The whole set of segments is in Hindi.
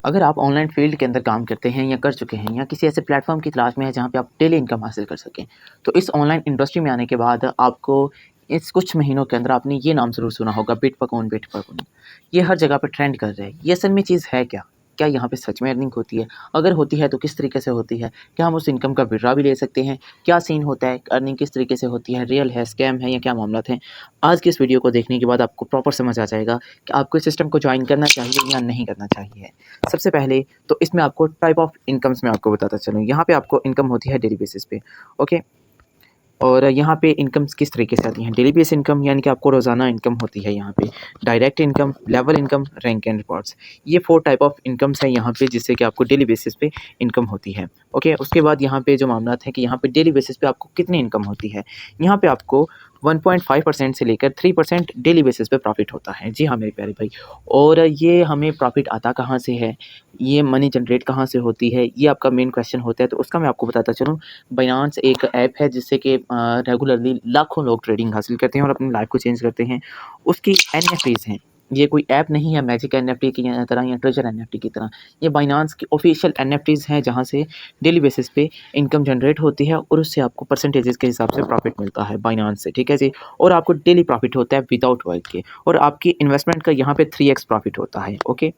अगर आप ऑनलाइन फील्ड के अंदर काम करते हैं या कर चुके हैं या किसी ऐसे प्लेटफॉर्म की तलाश में है जहाँ पे आप डेली इनकम हासिल कर सकें, तो इस ऑनलाइन इंडस्ट्री में आने के बाद आपको इस कुछ महीनों के अंदर आपने ये नाम ज़रूर सुना होगा, बिटपकॉइन। ये हर जगह पे ट्रेंड कर रहे हैं। ये असल में चीज़ है क्या? क्या यहाँ पे सच में अर्निंग होती है? अगर होती है तो किस तरीके से होती है? क्या हम उस इनकम का विड्रॉ भी ले सकते हैं? क्या सीन होता है? अर्निंग किस तरीके से होती है? रियल है, स्कैम है या क्या मामला है? आज की इस वीडियो को देखने के बाद आपको प्रॉपर समझ आ जाएगा कि आपको इस सिस्टम को जॉइन करना चाहिए या नहीं करना चाहिए। सबसे पहले तो इसमें आपको टाइप ऑफ इनकम्स मैं आपको बताता चलूँ। यहाँ पे आपको इनकम होती है डेली बेसिस पे, ओके। और यहाँ पे इनकम्स किस तरीके से आती हैं? डेली बेस इनकम यानी कि आपको रोज़ाना इनकम होती है यहाँ पे। Direct income, level income, rank and rewards. ये 4 टाइप ऑफ इनकम्स हैं यहाँ पे जिससे कि आपको डेली बेसिस पे इनकम होती है, ओके। उसके बाद यहाँ पे जो मामला है कि यहाँ पे डेली बेसिस पे आपको कितनी इनकम होती है। यहाँ पे आपको 1.5% से लेकर 3% डेली बेसिस पे प्रॉफ़िट होता है। जी हाँ, मेरे प्यारे भाई। और ये हमें प्रॉफ़िट आता कहाँ से है? ये मनी जनरेट कहाँ से होती है? ये आपका मेन क्वेश्चन होता है, तो उसका मैं आपको बताता चलूँ। बाइनेंस एक ऐप है जिससे कि रेगुलरली लाखों लोग ट्रेडिंग हासिल करते हैं और अपनी लाइफ को चेंज करते हैं। उसकी एनएफटीज़ हैं। ये कोई ऐप नहीं है मैजिक एनएफटी की तरह या ट्रेजर एनएफटी की तरह। ये बाइनेंस की ऑफिशियल एनएफटीज़ हैं जहाँ से डेली बेसिस पे इनकम जनरेट होती है और उससे आपको परसेंटेजेस के हिसाब से प्रॉफिट मिलता है बाइनेंस से, ठीक है जी। और आपको डेली प्रॉफिट होता है विदाउट वर्क के, और आपकी इन्वेस्टमेंट का यहाँ पे 3x प्रॉफिट होता है, ओके।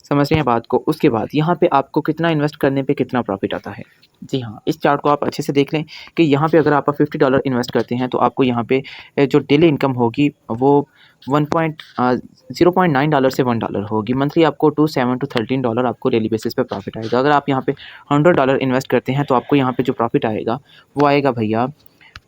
समझ रहे हैं बात को। उसके बाद यहाँ पे आपको कितना इन्वेस्ट करने पे कितना प्रॉफिट आता है। जी हाँ, इस चार्ट को आप अच्छे से देख लें कि यहाँ पे अगर आप $50 इन्वेस्ट करते हैं तो आपको यहाँ पे जो डेली इनकम होगी वो 0.9 से $1 होगी। मंथली आपको 2 to 13 डॉलर आपको डेली बेसिस पे प्रॉफिट आएगा। अगर आप यहाँ पे $100 इन्वेस्ट करते हैं तो आपको यहाँ पे जो प्रॉफिट आएगा वो आएगा भैया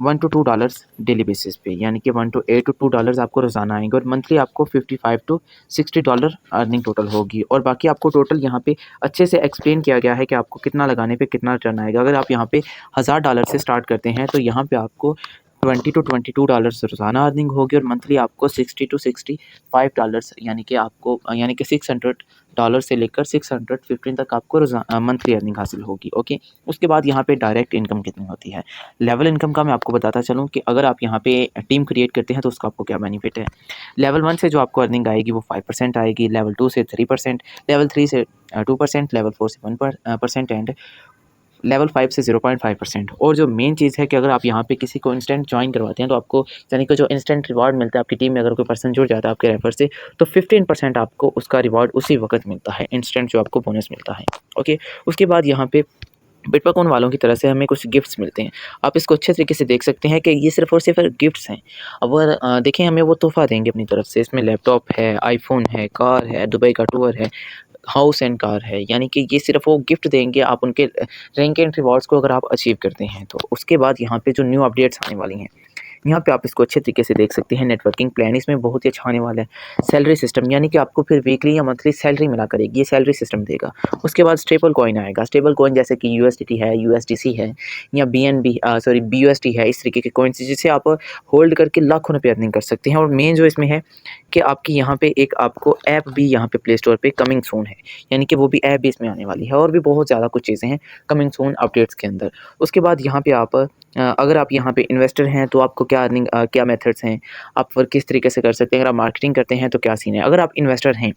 $1 to $2 डेली बेसिस पे, यानी कि 1 to 2 डॉलर्स आपको रोज़ाना आएंगे। और मंथली आपको $55 to $60 अर्निंग टोटल होगी। और बाकी आपको टोटल यहाँ पे अच्छे से एक्सप्लेन किया गया है कि आपको कितना लगाने पे कितना रिटर्न आएगा। अगर आप यहाँ पे $1000 से स्टार्ट करते हैं तो यहाँ पे आपको 20 to $22 रोज़ाना अर्निंग होगी और मंथली आपको 60 to $65 यानी कि आपको $600 से लेकर 615 तक आपको मंथली अर्निंग हासिल होगी, ओके। उसके बाद यहाँ पे डायरेक्ट इनकम कितनी होती है। लेवल इनकम का मैं आपको बताता चलूँ कि अगर आप यहाँ पे टीम क्रिएट करते हैं तो उसका आपको क्या बेनिफिट है। लेवल 1 से जो आपको अर्निंग आएगी वो 5% आएगी, लेवल 2 से 3%, लेवल 3 से 2%, लेवल 4 से 1% एंड लेवल 5 से 0.5%। और जो मेन चीज़ है कि अगर आप यहाँ पे किसी को इंस्टेंट ज्वाइन करवाते हैं तो आपको यानी कि जो इंस्टेंट रिवार्ड मिलता है, आपकी टीम में अगर कोई पर्सन जुड़ जाता है आपके रेफर से तो 15% आपको उसका रिवार्ड उसी वक्त मिलता है, इंस्टेंट जो आपको बोनस मिलता है, ओके। उसके बाद यहाँ पे बिटपकॉइन वालों की तरफ से हमें कुछ गिफ्ट्स मिलते हैं। आप इसको अच्छे तरीके से देख सकते हैं कि ये सिर्फ़ और सिर्फ गिफ्ट्स हैं। अगर देखें हमें वो तोहफ़ा देंगे अपनी तरफ से। इसमें लैपटॉप है, आईफ़ोन है, कार है, दुबई का टूर है, हाउस एंड कार है, यानी कि ये सिर्फ़ वो गिफ्ट देंगे आप उनके रैंक एंड रिवॉर्ड्स को अगर आप अचीव करते हैं तो। उसके बाद यहाँ पे जो न्यू अपडेट्स आने वाली हैं, यहाँ पे आप इसको अच्छे तरीके से देख सकते हैं। नेटवर्किंग प्लान इसमें बहुत ही अच्छा आने वाला है। सैलरी सिस्टम यानी कि आपको फिर वीकली या मंथली सैलरी मिला करेगी, ये सैलरी सिस्टम देगा। उसके बाद स्टेबल कॉइन आएगा। स्टेबल कॉइन जैसे कि यूएसडीटी है, यूएसडीसी है या बीयूएसडी है, इस तरीके के कॉइन्स जिसे आप होल्ड करके लाखों रुपये अर्निंग कर सकते हैं। और मेन जो इसमें है कि आपकी यहाँ पे एक आपको ऐप भी यहाँ पे प्ले स्टोर पे कमिंग सून है, यानी कि वो भी ऐप भी इसमें आने वाली है। और भी बहुत ज़्यादा कुछ चीज़ें हैं कमिंग सून अपडेट्स के अंदर। उसके बाद यहाँ पे आप अगर आप यहाँ पे इन्वेस्टर हैं तो आपको क्या अर्निंग क्या मेथड्स हैं, आप वर्क किस तरीके से कर सकते हैं। अगर आप मार्केटिंग करते हैं तो क्या सीन है। अगर आप इन्वेस्टर हैं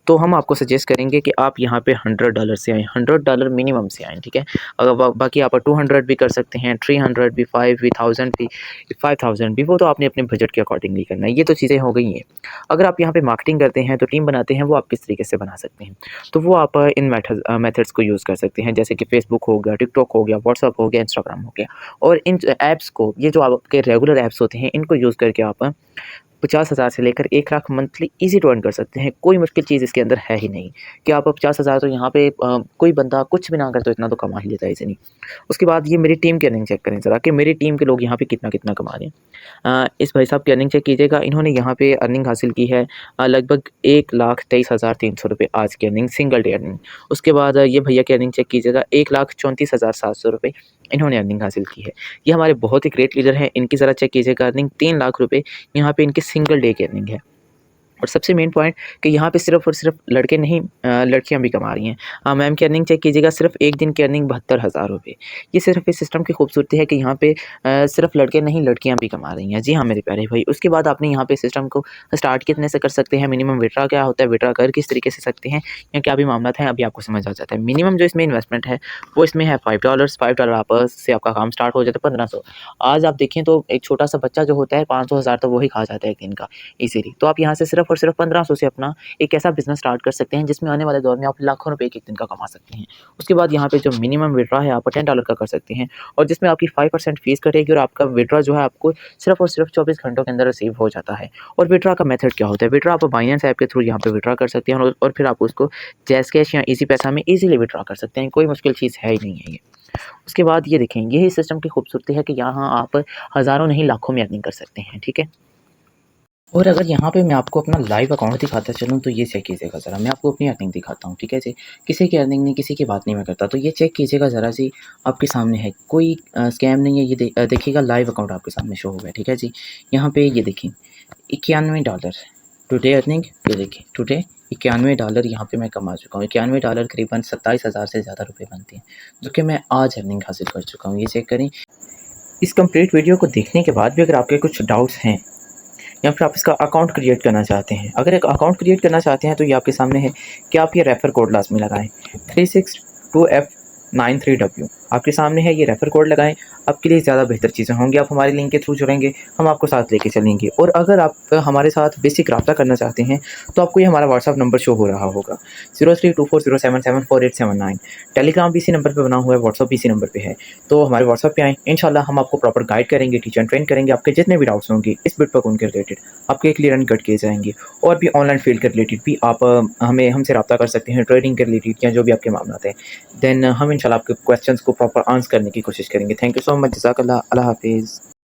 तो हम आपको सजेस्ट करेंगे कि आप यहाँ पे $100 से आएँ, $100 मिनिमम से आएँ, ठीक है। अगर बाकी आप 200 भी कर सकते हैं, 300 भी, 5 भी, 1000 भी, 5000 भी, वो तो आपने अपने बजट के अकॉर्डिंगली करना है। ये तो चीज़ें हो गई हैं। अगर आप यहाँ पे मार्केटिंग करते हैं तो टीम बनाते हैं, वो आप किस तरीके से बना सकते हैं, तो वो आप इन मेथड्स को यूज़ कर सकते हैं, जैसे कि फेसबुक हो गया, टिकटॉक हो गया, व्हाट्सअप हो गया, इंस्टाग्राम हो गया। और इन ऐप्स को, ये जो आपके रेगुलर ऐप्स होते हैं, इनको यूज़ करके आप 50,000 से लेकर 1 lakh monthly easy to earn कर सकते हैं। कोई मुश्किल चीज़ इसके अंदर है ही नहीं कि आप 50,000 तो यहाँ पे कोई बंदा कुछ भी ना करे तो इतना तो कमा ही लेता है इज़िली। उसके बाद ये मेरी टीम की अर्निंग चेक करें ज़रा कि मेरी टीम के लोग यहाँ पे कितना-कितना कमा रहे हैं। इस भाई साहब की अर्निंग चेक कीजिएगा। इन्होंने यहाँ पे अर्निंग हासिल की है लगभग ₹1,23,300 आज की अर्निंग, सिंगल डे अर्निंग। उसके बाद ये भैया की अर्निंग चेक कीजिएगा, ₹1,34,700 इन्होंने अर्निंग हासिल की है। ये हमारे बहुत ही ग्रेट लीडर हैं। इनकी ज़रा चेक कीजिएगा अर्निंग ₹3 लाख यहाँ पे इनकी सिंगल डे की अर्निंग है। और सबसे मेन पॉइंट कि यहाँ पे सिर्फ़ और सिर्फ लड़के नहीं लड़कियाँ भी कमा रही हैं। मैम की अर्निंग चेक कीजिएगा, सिर्फ एक दिन की अर्निंग 72,000 रुपए। ये सिर्फ इस सिस्टम की खूबसूरती है कि यहाँ पे सिर्फ लड़के नहीं लड़कियाँ भी कमा रही हैं। जी हाँ, मेरे प्यारे भाई। उसके बाद आपने यहाँ पे सिस्टम को स्टार्ट कितने से कर सकते हैं, मिनिमम विथड्रॉ क्या होता है, विथड्रॉ कर किस तरीके से सकते हैं, या क्या भी मामला है, अभी आपको समझ आ जाता है। मिनिमम जो इसमें इन्वेस्टमेंट है, वो इसमें है $5। $5 आप से आपका काम स्टार्ट हो जाता है 1500। आज आप देखें तो एक छोटा-सा बच्चा जो होता है 500,000 तो वो ही खा जाता है एक दिन का ईज़िली। तो आप यहाँ से सिर्फ़ और सिर्फ 1500 से अपना एक ऐसा बिज़नेस स्टार्ट कर सकते हैं जिसमें आने वाले दौर में आप लाखों रुपए एक-एक दिन का कमा सकते हैं। उसके बाद यहाँ पे जो मिनिमम विथड्रॉ है आप $10 का कर सकते हैं और जिसमें आपकी 5% फ़ीस कटेगी और आपका विथड्रॉ जो है आपको सिर्फ़ और सिर्फ 24 घंटों के अंदर रिसीव हो जाता है। और विथड्रॉ का मेथड क्या होता है? विथड्रॉ आप बाइनेंस ऐप के थ्रू यहाँ पे विथड्रॉ कर सकते हैं और फिर आप उसको जैज़ कैश या ईज़ी पैसा में ईज़िली विथड्रॉ कर सकते हैं। कोई मुश्किल चीज़ है ही नहीं है ये। उसके बाद ये देखें, यही सिस्टम की खूबसूरती है कि यहाँ आप हज़ारों नहीं लाखों में अर्निंग कर सकते हैं, ठीक है? और अगर यहाँ पे मैं आपको अपना लाइव अकाउंट दिखाता चलूँ तो ये चेक कीजिएगा ज़रा, मैं आपको अपनी अर्निंग दिखाता हूँ, ठीक है जी? किसी की अर्निंग नहीं, किसी की बात नहीं मैं करता, तो ये चेक कीजिएगा ज़रा जी, आपके सामने है, कोई स्कैम नहीं है, ये देखिएगा लाइव अकाउंट आपके सामने शो हुआ है, ठीक है जी? यहाँ पे ये देखिए $91 टुडे अर्निंग, ये देखिए टुडे $91 यहाँ पे मैं कमा चुका हूँ। $91 करीबन 27,000 से ज़्यादा रुपए बनते हैं, जो कि मैं आज अर्निंग हासिल कर चुका हूँ, ये चेक करें। इस कंप्लीट वीडियो को देखने के बाद भी अगर आपके कुछ डाउट्स हैं या फिर आप इसका अकाउंट क्रिएट करना चाहते हैं, अगर एक अकाउंट क्रिएट करना चाहते हैं तो ये आपके सामने है कि आप ये रेफ़र कोड लाज़मी लगाएँ 362F93W, आपके सामने है, ये रेफ़र कोड लगाएँ, आपके लिए ज़्यादा बेहतर चीज़ें होंगी। आप हमारे लिंक के थ्रू जुड़ेंगे, हम आपको साथ लेके चलेंगे। और अगर आप हमारे साथ बेसिक रब्ता करना चाहते हैं तो आपको ये हमारा व्हाट्सएप नंबर शो हो रहा होगा 032407744879। टेलीग्राम भी इसी नंबर पे बना हुआ है, व्हाट्सएप भी इसी नंबर पे है। तो हमारे व्हाट्सएप पे आएँ, इंशाल्लाह हम आपको प्रॉपर गाइड करेंगे, टीच एंड ट्रेन करेंगे। आपके जितने भी डाउट्स होंगे इस बिटकॉइन के रिलेटेड आपके क्लियर एंड कट किए जाएँगे। और भी ऑनलाइन फील्ड के रिलेटेड भी आप हमसे रब्ता कर सकते हैं, ट्रेडिंग के रिलेटेड या जो भी आपके मामला हैं। देन हम इंशाल्लाह आपके क्वेश्चंस को प्रॉपर आंसर करने की कोशिश करेंगे। थैंक यू सो मच, जज़ाकल्लाह, अल्लाह हाफ़िज़।